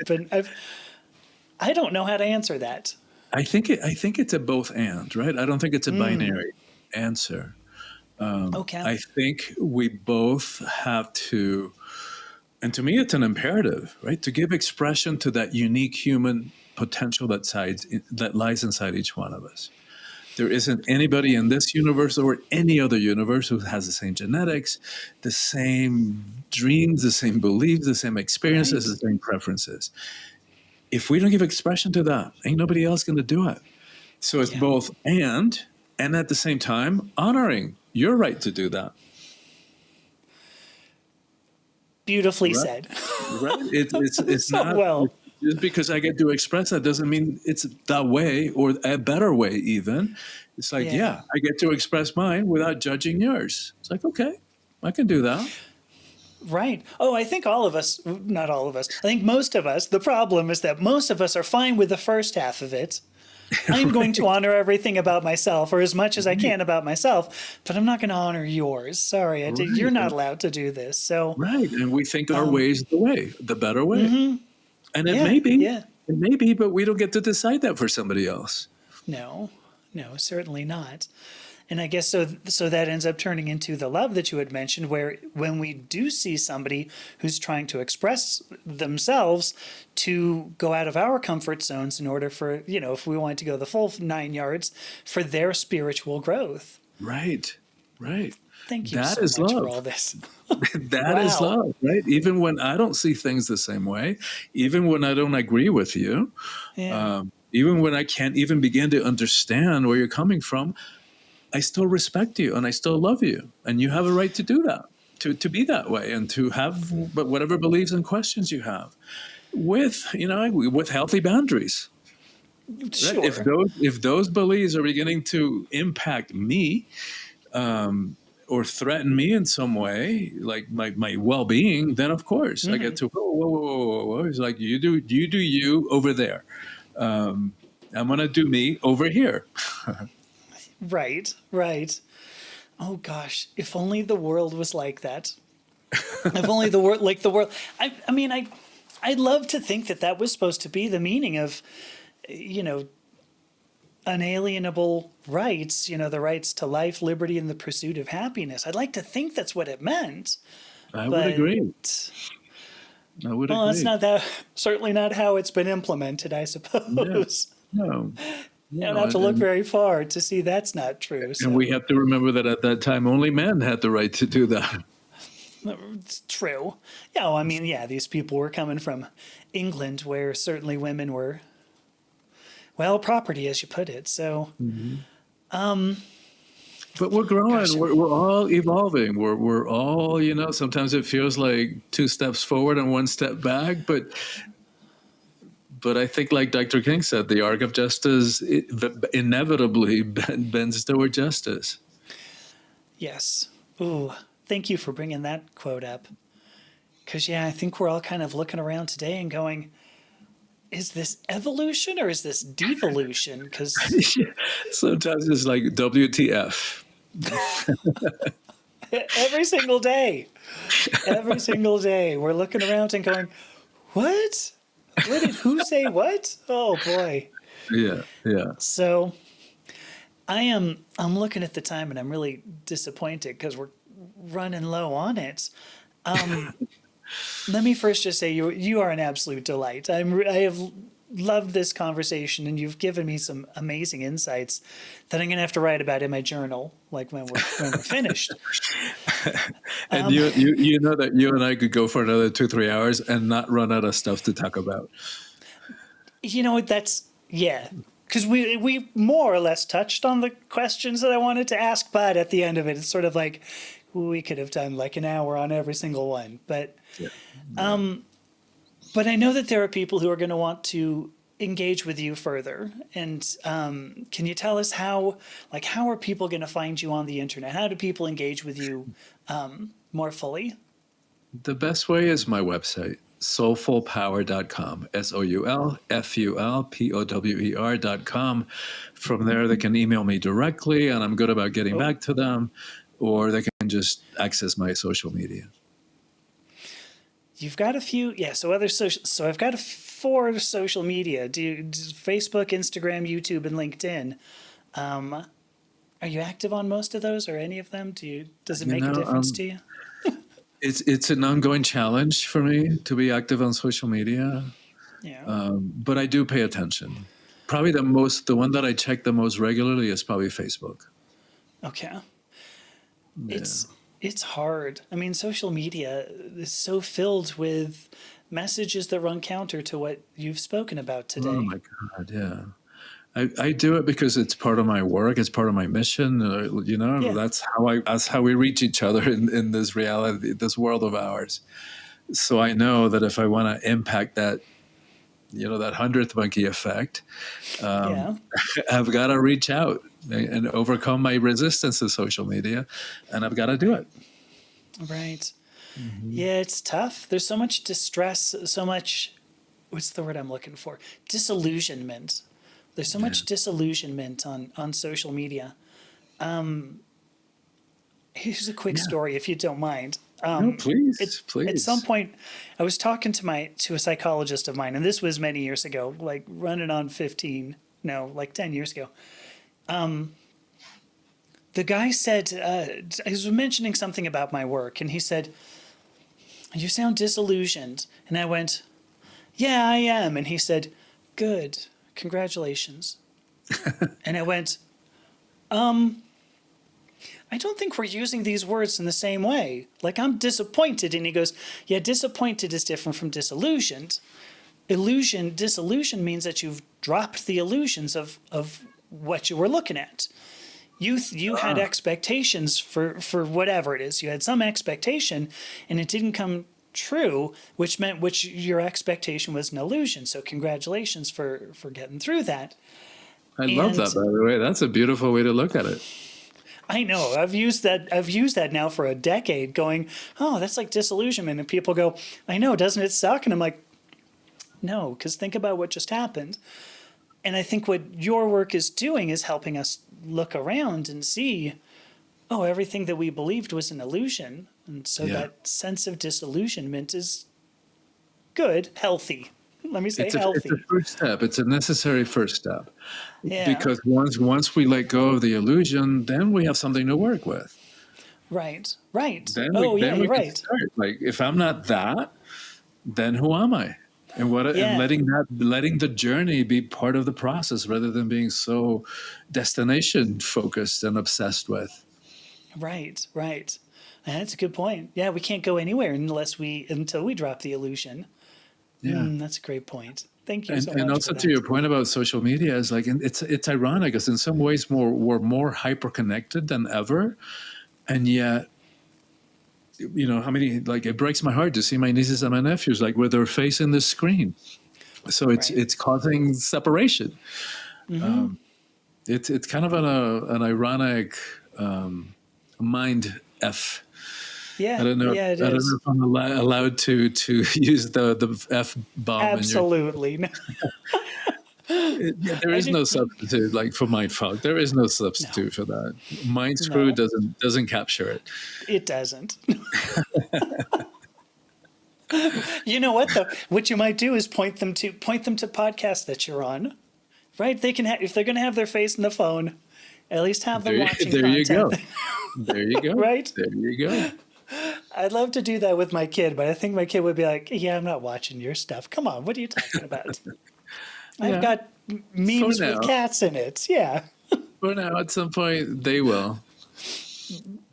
I don't know how to answer that. I think it's a both and, right? I don't think it's a binary answer. Okay. I think we both have to, and to me, it's an imperative, right? To give expression to that unique human potential that lies inside each one of us. There isn't anybody in this universe or any other universe who has the same genetics, the same dreams, the same beliefs, the same experiences, Right. the same preferences. If we don't give expression to that, ain't nobody else going to do it. So it's Yeah. both and at the same time, honoring your right to do that. Beautifully Right. said. Right. It's So not well. just because I get to express that doesn't mean it's that way or a better way even. It's like, Yeah. yeah, I get to express mine without judging yours. It's like, okay, I can do that. Right. Oh, I think all of us, not all of us, I think most of us, the problem is that most of us are fine with the first half of it. I'm going to Right. honor everything about myself, or as much as I can about myself, but I'm not going to honor yours. Sorry, you're Right. not allowed to do this. So, Right. And we think our way is the way, the better way. And yeah, yeah. it may be, but we don't get to decide that for somebody else. No, no, certainly not. And I guess so that ends up turning into the love that you had mentioned, where when we do see somebody who's trying to express themselves, to go out of our comfort zones in order for, if we want to go the full 9 yards for their spiritual growth. Right. Right. Thank you That so is much for love. all this. That is Wow. love, right? Even when I don't see things the same way, even when I don't agree with you, Yeah. even when I can't even begin to understand where you're coming from, I still respect you and I still love you. And you have a right to do that, to be that way and to have whatever beliefs and questions you have with healthy boundaries. Right? Sure. If those beliefs are beginning to impact me, or threaten me in some way, like my well being, then of course I get to whoa. It's like you do you over there. I'm gonna do me over here. Right. Right. Oh gosh, if only the world was like that. If only the world. I mean, I'd love to think that that was supposed to be the meaning of, you know, unalienable rights, the rights to life, liberty, and the pursuit of happiness. I'd like to think that's what it meant, I would agree. but I would well, that's agree. not that. Certainly not how it's been implemented, I Yeah. suppose. No. You don't No. have to look very far to see that's not true. And we So have to remember that at that time only men had the right to do that. it's true. Yeah, well, I mean, yeah, these people were coming from England, where certainly women were, well, property, as you put it. So, But we're growing. gosh, We're all evolving. We're all, sometimes it feels like two steps forward and one step back. But I think, like Dr. King said, the arc of justice inevitably bends toward justice. yes. Ooh, thank you for bringing that quote up. Because, yeah, I think we're all kind of looking around today and going, is this evolution or is this devolution? Because Sometimes it's like WTF. every single day, we're looking around and going, what? What did who say what? Oh, boy. Yeah, yeah. So I'm looking at the time and I'm really disappointed because we're running low on it. Let me first just say you are an absolute delight. I have loved this conversation and you've given me some amazing insights that I'm going to have to write about in my journal, like when we're finished. And you know that you and I could go for another 2-3 hours and not run out of stuff to talk about. You know what? Yeah. Because we more or less touched on the questions that I wanted to ask, but at the end of it, it's sort of like we could have done like an hour on every single one. But Yeah. but I know that there are people who are going to want to engage with you further. And can you tell us how are people going to find you on the internet? How do people engage with you more fully? The best way is my website. soulfulpower.com, soulfulpower.com. From there, they can email me directly, and I'm good about getting back to them, or they can just access my social media. You've got a few, yeah. So other social. So I've got 4 social media. Do Facebook, Instagram, YouTube, and LinkedIn. Are you active on most of those or any of them? Does it make a difference to you? It's an ongoing challenge for me to be active on social media, Yeah. but I do pay attention. Probably the one that I check the most regularly is probably Facebook. Okay. Yeah. It's hard. I mean, social media is so filled with messages that run counter to what you've spoken about today. Oh my God, yeah. I do it because it's part of my work. It's part of my mission. Yeah. That's how we reach each other in this reality, this world of ours. So I know that if I want to impact that, that 100th monkey effect, Yeah. I've got to reach out and overcome my resistance to social media, and I've got to do it. Right. Mm-hmm. Yeah, it's tough. There's so much distress, so much, what's the word I'm looking for? Disillusionment. There's so much disillusionment on social media. Here's a quick story, if you don't mind. No, please. At some point, I was talking to a psychologist of mine, and this was many years ago, like running on 10 years ago. The guy said, he was mentioning something about my work, and he said, "You sound disillusioned." And I went, "Yeah, I am." And he said, "Good, congratulations." And I went, I don't think we're using these words in the same way. Like, I'm disappointed. And he goes, "Yeah, disappointed is different from disillusioned. Disillusion means that you've dropped the illusions of what you were looking at. You had expectations for whatever it is. You had some expectation, and it didn't come true, which your expectation was an illusion. So congratulations for getting through that." I love that, by the way. That's a beautiful way to look at it. I know. I've used that now for a decade, going, "Oh, that's like disillusionment." And people go, "I know, doesn't it suck?" And I'm like, no, because think about what just happened. And I think what your work is doing is helping us look around and see, oh, everything that we believed was an illusion. And so that sense of disillusionment is good, healthy. Let me say healthy. It's a first step. It's a necessary first step. Yeah. Because once we let go of the illusion, then we have something to work with. Right. Then You're can right. start. Like, if I'm not that, then who am I? And and letting the journey be part of the process rather than being so destination focused and obsessed with. Right. That's a good point. Yeah, we can't go anywhere until we drop the illusion. Yeah. That's a great point. Thank you so much. And also to your point about social media, is like, it's ironic because in some ways we're more hyper connected than ever, and yet, how many, like, it breaks my heart to see my nieces and my nephews like with their face in the screen. So it's causing separation. Mm-hmm. It's kind of an ironic mind F. Yeah, I don't know. yeah, it I don't is. know if I'm allowed to use the F bomb. Absolutely. There is no substitute, like, for mindfuck. There is no substitute for that. Mind screw doesn't capture it. It doesn't. You know what though? What you might do is point them to podcasts that you're on. Right? They can if they're going to have their face in the phone, at least have them watching content. You go. There you go. Right? There you go. I'd love to do that with my kid, but I think my kid would be like, "Yeah, I'm not watching your stuff. Come on, what are you talking about? I've got memes with cats in it." Yeah. For now, at some point, they will.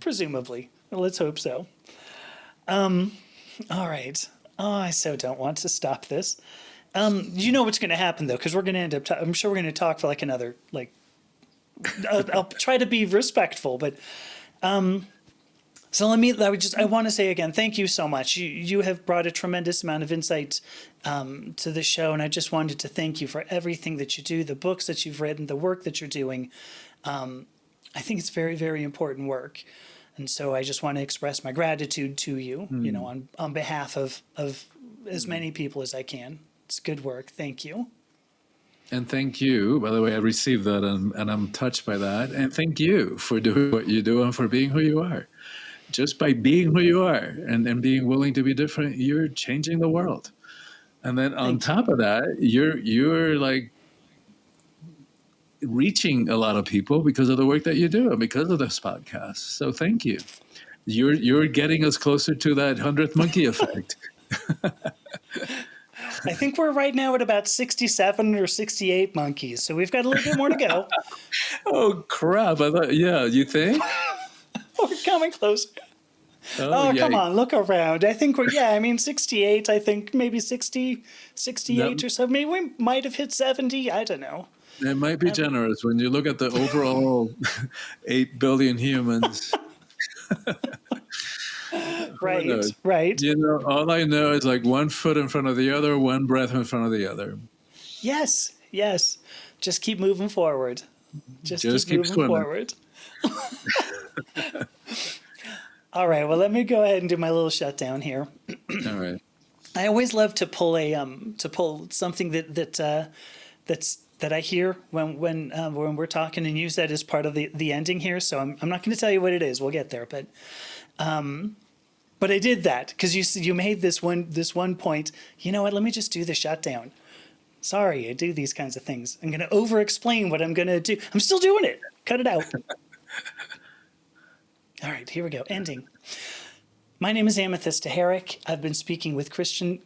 Presumably. Let's hope so. All right. Oh, I so don't want to stop this. You know what's going to happen though, because we're going to end up. I'm sure we're going to talk for like another I'll try to be respectful, but so I want to say again, thank you so much. You have brought a tremendous amount of insight to the show, and I just wanted to thank you for everything that you do, the books that you've written, the work that you're doing. I think it's very, very important work. And so I just want to express my gratitude to you, on behalf of as many people as I can. It's good work. Thank you. And thank you. By the way, I received that and I'm touched by that. And thank you for doing what you do and for being who you are. Just by being who you are and being willing to be different, you're changing the world. And then on top of that, you're like reaching a lot of people because of the work that you do and because of this podcast. So thank you. You're getting us closer to that 100th monkey effect. I think we're right now at about 67 or 68 monkeys, so we've got a little bit more to go. Oh crap! I thought, yeah, you think? We're coming close. Oh, come on, look around. I think 68, I think maybe 60, 68 or so. Maybe we might have hit 70. I don't know. It might be generous when you look at the overall 8 billion humans. Right. You know, all I know is like one foot in front of the other, one breath in front of the other. Yes. Just keep moving forward. Just keep moving swimming forward. All right. Well, let me go ahead and do my little shutdown here. All right. I always love to pull something that I hear when we're talking and use that as part of the ending here. So I'm not going to tell you what it is. We'll get there, but I did that because you made this one point. You know what? Let me just do the shutdown. Sorry, I do these kinds of things. I'm going to over-explain what I'm going to do. I'm still doing it. Cut it out. All right, here we go. Ending. My name is Amethysta Herrick. I've been speaking with Christian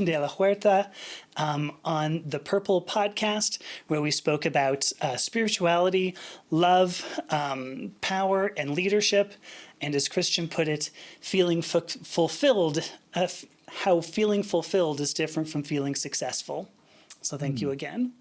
de la Huerta on the Purplepaw, where we spoke about spirituality, love, power, and leadership. And as Christian put it, feeling fulfilled, how feeling fulfilled is different from feeling successful. So thank you again.